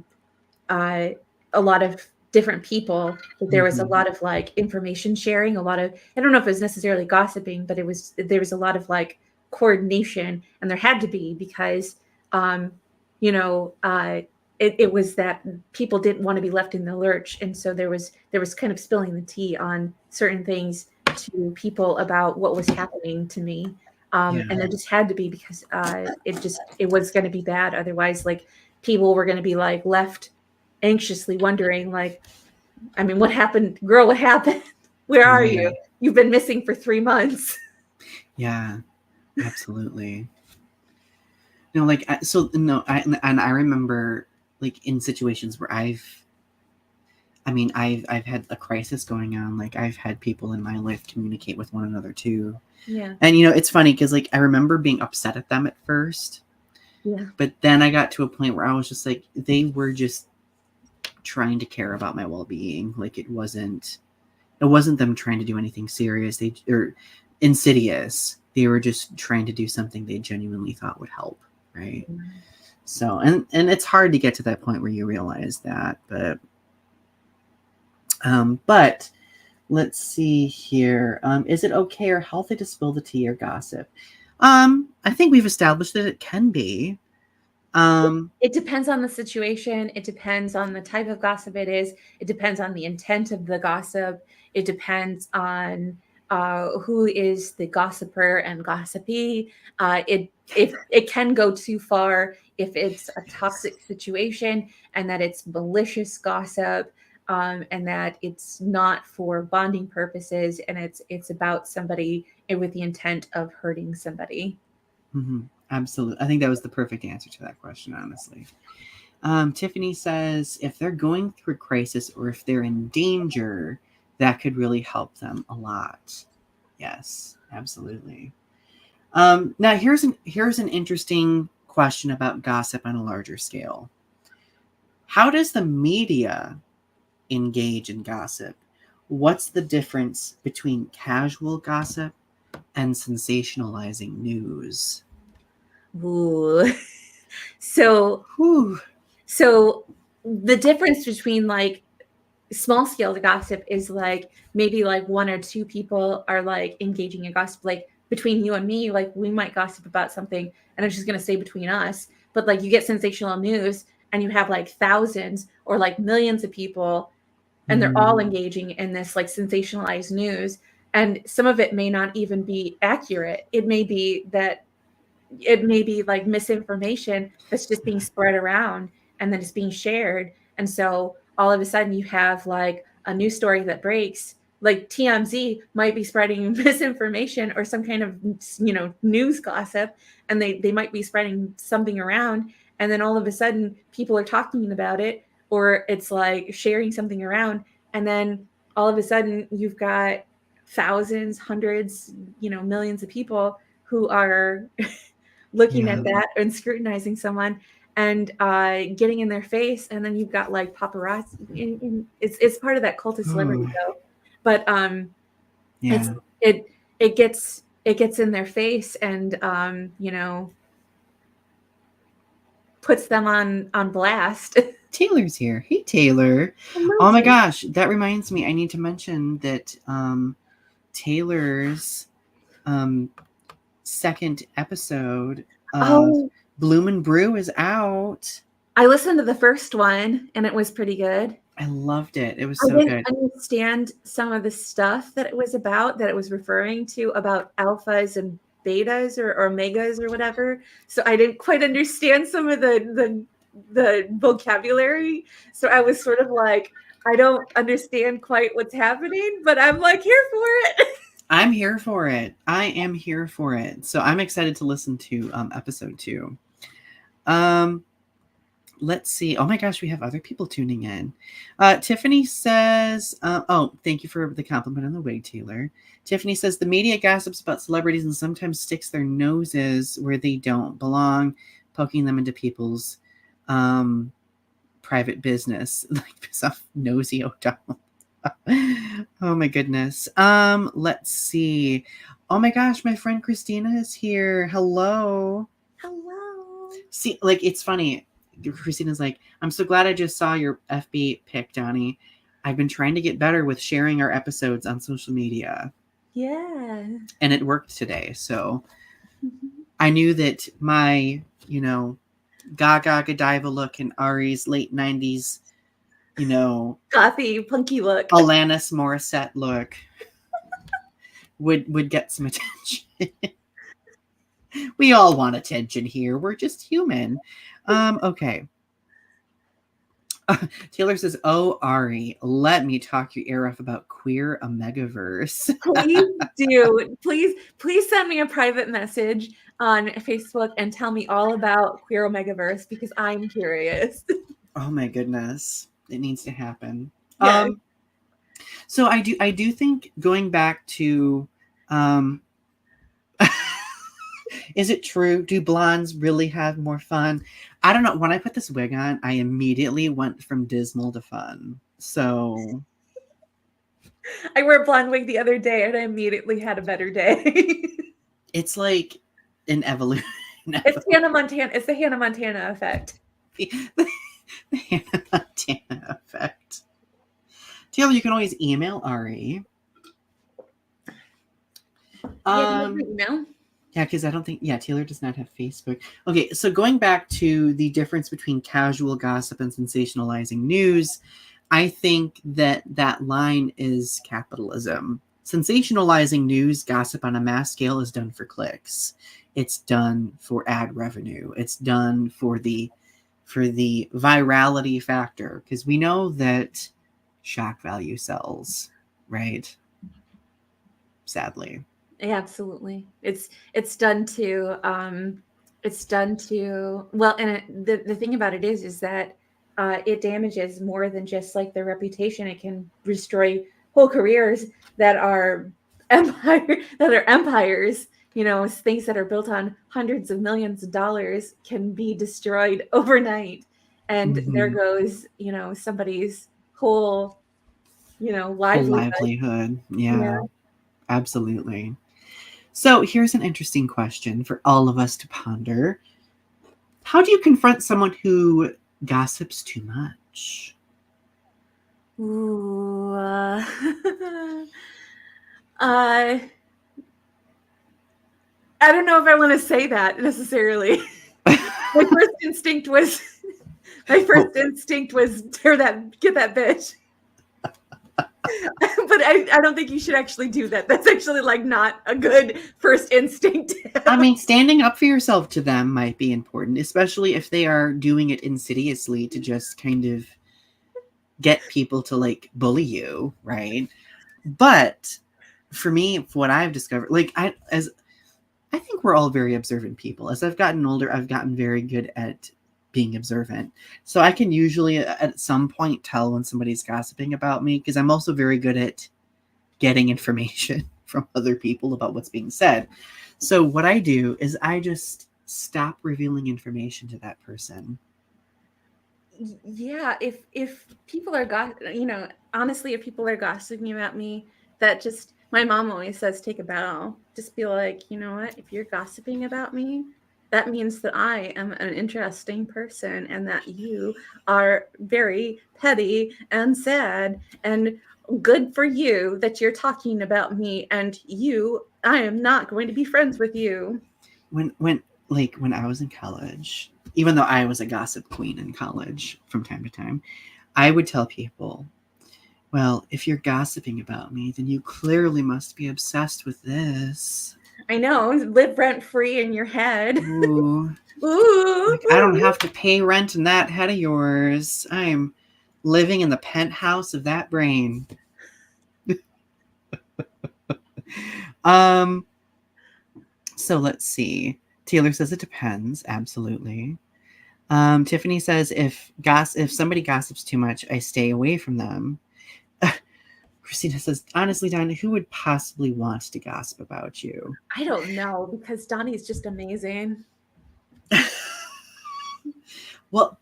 lot of different people. But there was a lot of like information sharing, a lot of, I don't know if it was necessarily gossiping, but there was a lot of like coordination, and there had to be, because you know, it was that people didn't want to be left in the lurch, and so there was kind of spilling the tea on certain things to people about what was happening to me. And there just had to be, because it was going to be bad otherwise. Like, people were going to be like left anxiously wondering, like, I mean, what happened, girl? What happened? Where are you? You've been missing for 3 months. Yeah, absolutely. No, like, so no, and I remember, like, in situations where I've had a crisis going on. Like, I've had people in my life communicate with one another too. Yeah. And it's funny because, like, I remember being upset at them at first. Yeah. But then I got to a point where I was just like, they were just trying to care about my well-being. Like, it wasn't them trying to do anything serious or insidious. They were just trying to do something they genuinely thought would help, right? Mm-hmm. So, and it's hard to get to that point where you realize that, but let's see here. Is it okay or healthy to spill the tea or gossip? I think we've established that it can be. It depends on the situation. It depends on the type of gossip it is. It depends on the intent of the gossip. It depends on who is the gossiper and gossipy. It can go too far if it's a toxic situation, and that it's malicious gossip, and that it's not for bonding purposes, and it's about somebody with the intent of hurting somebody. Mm-hmm. Absolutely. I think that was the perfect answer to that question, honestly. Tiffany says, if they're going through a crisis or if they're in danger, that could really help them a lot. Yes, absolutely. Now, here's an interesting question about gossip on a larger scale. How does the media engage in gossip? What's the difference between casual gossip and sensationalizing news? Ooh. So the difference between like small scale gossip is like maybe like one or two people are like engaging in gossip. Like between you and me, like we might gossip about something and I'm just going to say between us, but like you get sensational news and you have like thousands or like millions of people, and they're all engaging in this like sensationalized news. And some of it may not even be accurate. It may be like misinformation that's just being spread around and then it's being shared. And so all of a sudden you have like a news story that breaks, like TMZ might be spreading misinformation or some kind of, news gossip, and they might be spreading something around. And then all of a sudden people are talking about it, or it's like sharing something around. And then all of a sudden you've got thousands, hundreds, millions of people who are looking at that and scrutinizing someone and getting in their face. And then you've got like paparazzi. It's part of that cult of celebrity though. But it gets in their face and puts them on blast. Taylor's here. Hey, Taylor. Oh my gosh, that reminds me. I need to mention that Taylor's second episode of Bloom and Brew is out. I listened to the first one and it was pretty good. I loved it. It was so good. I didn't understand some of the stuff that it was about, that it was referring to about alphas and betas or omegas or whatever. So I didn't quite understand some of the vocabulary. So I was sort of like, I don't understand quite what's happening, but I'm like here for it. I'm here for it. I am here for it. So I'm excited to listen to episode 2. Let's see. Oh my gosh, we have other people tuning in. Tiffany says, oh, thank you for the compliment on the wig, Taylor. Tiffany says, the media gossips about celebrities and sometimes sticks their noses where they don't belong, poking them into people's private business. Like piss off Nosy O'Donnell. Oh my goodness. Let's see. Oh my gosh, my friend Christina is here. Hello. Hello. See, like, it's funny. Christina's like, I'm so glad I just saw your FB pic, Donny. I've been trying to get better with sharing our episodes on social media. Yeah. And it worked today. So I knew that my, Gaga Godiva look and Ari's late 90s, Gothy, punky look. Alanis Morissette look would get some attention. We all want attention here. We're just human. Okay. Taylor says, oh, Ari, let me talk your ear off about queer Omegaverse. Please do. Please send me a private message on Facebook and tell me all about queer Omegaverse because I'm curious. Oh my goodness. It needs to happen. Yes. So I do think going back to is it true? Do blondes really have more fun? I don't know. When I put this wig on, I immediately went from dismal to fun. So I wore a blonde wig the other day and I immediately had a better day. It's like an evolution. It's Hannah Montana. It's the Hannah Montana effect. The Hannah Montana effect. Taylor, you can always email Ari. Email. Yeah, because I don't think, Taylor does not have Facebook. Okay, so going back to the difference between casual gossip and sensationalizing news, I think that line is capitalism. Sensationalizing news, gossip on a mass scale is done for clicks. It's done for ad revenue. It's done for the virality factor, because we know that shock value sells, right? Sadly. Yeah, absolutely. It's done to well, and the thing about it is that it damages more than just like their reputation. It can destroy whole careers that are empires. Things that are built on hundreds of millions of dollars can be destroyed overnight, and there goes somebody's whole livelihood. Yeah, absolutely. So here's an interesting question for all of us to ponder. How do you confront someone who gossips too much? Ooh, I don't know if I want to say that necessarily. My first instinct was get that bitch. But I don't think you should actually do that. That's actually like not a good first instinct. I mean, standing up for yourself to them might be important, especially if they are doing it insidiously to just kind of get people to like bully you, right? But for me, what I've discovered, like I think we're all very observant people. As I've gotten older, I've gotten very good at being observant. So I can usually at some point tell when somebody's gossiping about me, because I'm also very good at getting information from other people about what's being said. So what I do is I just stop revealing information to that person. Yeah, if people are honestly, if people are gossiping about me, that just, my mom always says, take a bow. Just be like, you know what? If you're gossiping about me, that means that I am an interesting person and that you are very petty and sad, and good for you that you're talking about me, and I am not going to be friends with you. When I was in college, even though I was a gossip queen in college from time to time, I would tell people, well, if you're gossiping about me, then you clearly must be obsessed with this. I know, live rent free in your head. Ooh. Ooh. Like, I don't have to pay rent in that head of yours. I'm living in the penthouse of that brain. So let's see. Taylor says it depends. Absolutely. Tiffany says if somebody gossips too much, I stay away from them. Christina says, honestly, Don, who would possibly want to gossip about you? I don't know, because Donnie is just amazing. Well,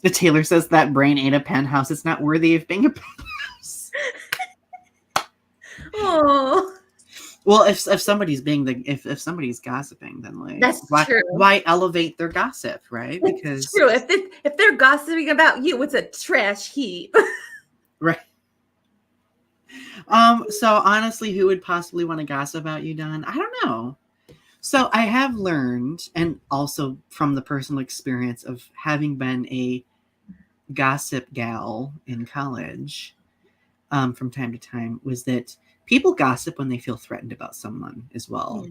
the Taylor says that brain ain't a penthouse. It's not worthy of being a penthouse. Oh. Well, if somebody's being if somebody's gossiping, then like That's true. Why elevate their gossip, right? That's Because true. If they're gossiping about you, it's a trash heap. right. So honestly, who would possibly want to gossip about you, Don? I don't know. So I have learned, and also from the personal experience of having been a gossip gal in college, from time to time, was that people gossip when they feel threatened about someone as well.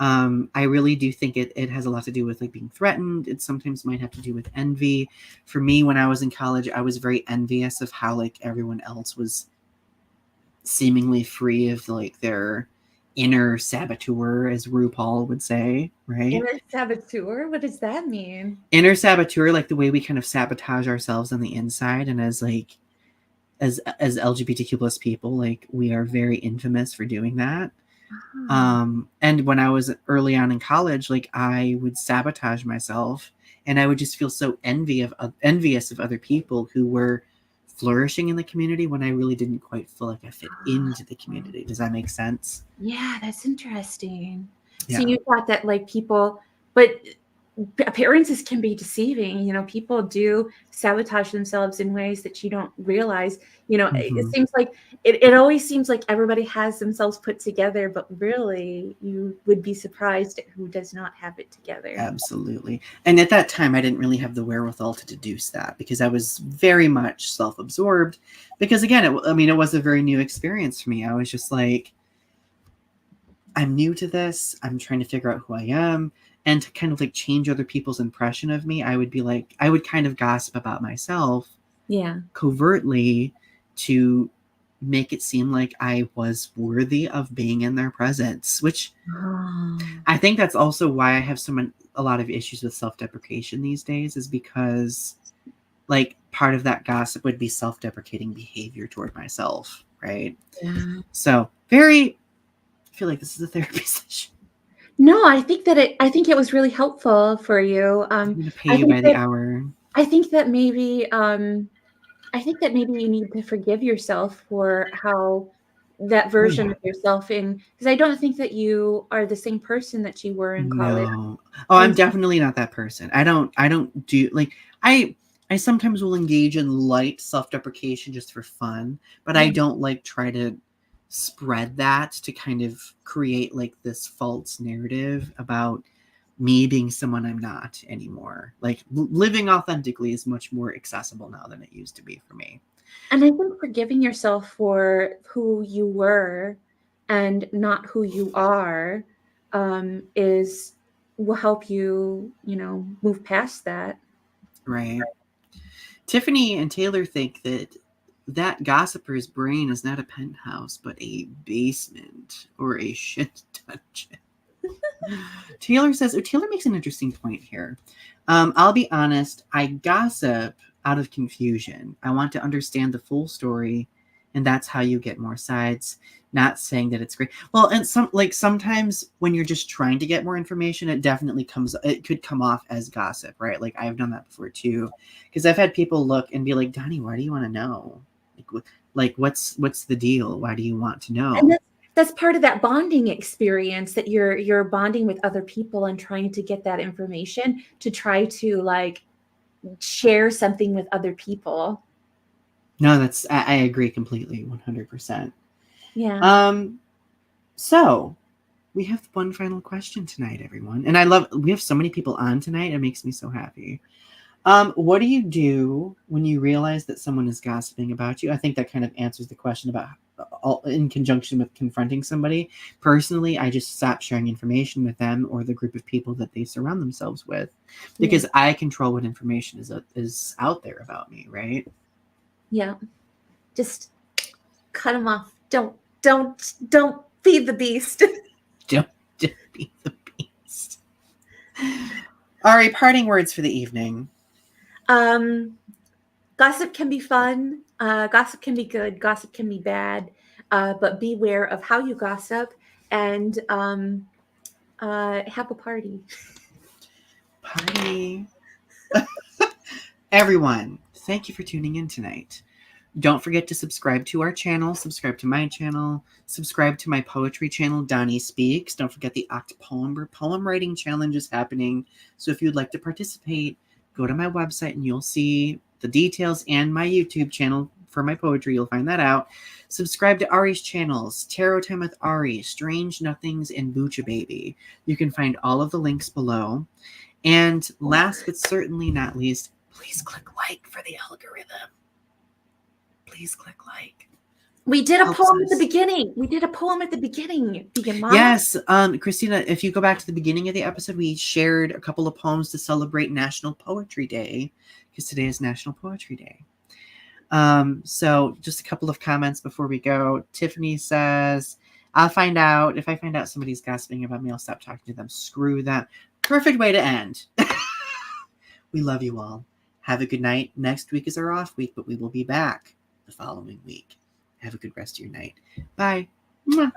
I really do think it has a lot to do with like being threatened. It sometimes might have to do with envy. For me, when I was in college, I was very envious of how like everyone else was seemingly free of like their inner saboteur, as RuPaul would say, right? Inner saboteur? What does that mean? Inner saboteur, like the way we kind of sabotage ourselves on the inside, and as LGBTQ plus people, like we are very infamous for doing that. And when I was early on in college, like I would sabotage myself, and I would just feel so envious of other people who were flourishing in the community when I really didn't quite feel like I fit into the community. Does that make sense? Yeah, that's interesting. Yeah. So you thought that like people, but appearances can be deceiving. You know, people do sabotage themselves in ways that you don't realize. You know, it seems like it always seems like everybody has themselves put together, but really you would be surprised at who does not have it together. Absolutely. And at that time, I didn't really have the wherewithal to deduce that because I was very much self-absorbed. Because again, it was a very new experience for me. I was just like, I'm new to this. I'm trying to figure out who I am. And to kind of like change other people's impression of me, I would kind of gossip about myself covertly to make it seem like I was worthy of being in their presence, which I think that's also why I have a lot of issues with self-deprecation these days, is because like part of that gossip would be self-deprecating behavior toward myself, right? Yeah. So I feel like this is a therapy session. No, I think it was really helpful for you. I'm going to pay you by the hour. I think that maybe you need to forgive yourself for how that version of yourself because I don't think that you are the same person that you were in college. No. Oh, I'm definitely not that person. I don't do like I sometimes will engage in light self-deprecation just for fun, but I don't like try to spread that to kind of create like this false narrative about me being someone I'm not anymore. Like living authentically is much more accessible now than it used to be for me. And I think forgiving yourself for who you were and not who you are will help you, move past that. Right. Tiffany and Taylor think that gossiper's brain is not a penthouse, but a basement or a shit dungeon. Taylor makes an interesting point here. I'll be honest, I gossip out of confusion. I want to understand the full story, and that's how you get more sides. Not saying that it's great. Well, and sometimes when you're just trying to get more information, it could come off as gossip, right? Like I've done that before too, because I've had people look and be like, Donnie, why do you want to know? Like what's the deal? Why do you want to know? And that's part of that bonding experience, that you're bonding with other people and trying to get that information to try to like share something with other people. No, I agree completely, 100%. Yeah. So we have one final question tonight, everyone. And we have so many people on tonight. It makes me so happy. What do you do when you realize that someone is gossiping about you? I think that kind of answers the question about in conjunction with confronting somebody. Personally, I just stop sharing information with them or the group of people that they surround themselves with, because I control what information is out there about me, right? Yeah. Just cut them off. Don't feed the beast. Don't be the beast. Ari, parting words for the evening. Gossip can be fun. Gossip can be good. Gossip can be bad. But beware of how you gossip, and have a party. Party. Everyone, thank you for tuning in tonight. Don't forget to subscribe to our channel, subscribe to my channel, subscribe to my poetry channel, Donny Speaks. Don't forget the Octopoember poem writing challenge is happening. So if you'd like to participate, go to my website and you'll see the details, and my YouTube channel for my poetry. You'll find that out. Subscribe to Ari's channels, Tarot Time with Ari, Strange Nothings, and Bucha Baby. You can find all of the links below. And last but certainly not least, please click like for the algorithm. Please click like. We did a poem at the beginning. Vegan Mama. Yes, Christina, if you go back to the beginning of the episode, we shared a couple of poems to celebrate National Poetry Day, because today is National Poetry Day. So just a couple of comments before we go. Tiffany says, if I find out somebody's gossiping about me, I'll stop talking to them. Screw them. Perfect way to end. We love you all. Have a good night. Next week is our off week, but we will be back the following week. Have a good rest of your night. Bye. Mwah.